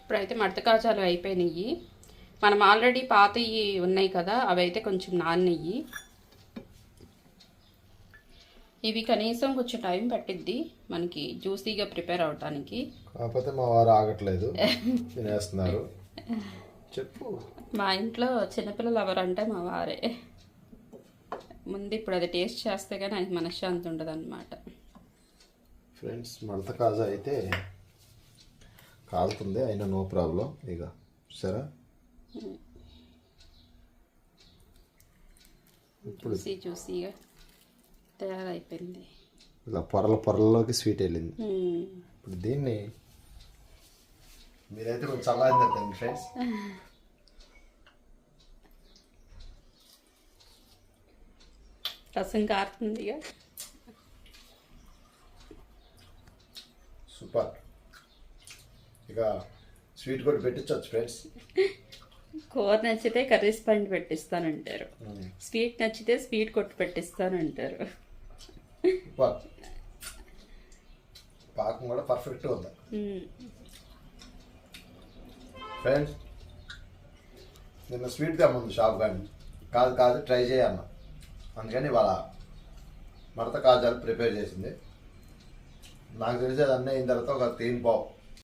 ఇప్పుడైతే మడత కాజాలు అయిపోయినాయి. మనం ఆల్రెడీ పాతవి ఉన్నాయి కదా, అవి అయితే కొంచెం నాన్నయ్యి. ఇవి కనీసం కొంచెం టైం పట్టిద్ది మనకి జ్యూసీగా ప్రిపేర్ అవడానికి. కాకపోతే మా వారు ఆగట్లేదు, తినేస్తున్నారు. చెప్పు. మా ఇంట్లో చిన్నపిల్లలు ఎవరంటే మా వారే. ముందు ఇప్పుడు అది టేస్ట్ చేస్తే కానీ ఆయనకి మనశ్శాంతి ఉండదు అనమాట. ఫ్రెండ్స్, మడత కాజా అయితే కాలుతుంది, అయినా నో ప్రాబ్లం. ఇక సరే, ఇప్పుడు జ్యూసీగా తయారైపోయింది. ఇలా పొరల్లోకి స్వీట్ వెళ్ళింది. ఇప్పుడు దీన్ని మీరైతే కొంచెం చల్లారిందండి ఫ్రెండ్స్. రసం కారుతుంది. సూపర్. ఇక స్వీట్ కూడా పెట్టించవచ్చు ఫ్రెండ్స్. కూర నచ్చితే కర్రీస్ పాయింట్ పెట్టిస్తానంటారు, స్వీట్ నచ్చితే స్వీట్ కొట్టు పెట్టిస్తానంటారు. పాకం కూడా పర్ఫెక్ట్గా ఉంది ఫ్రెండ్స్. నిన్న స్వీట్ తెమ్మంది షాప్ కానీ, కాదు ట్రై చేయన్న, అందుకని ఇవాళ మడత కాజాలు ప్రిపేర్ చేసింది. నాకు తెలిసి అది అన్నీ అయిన తర్వాత ఒక 3 పావు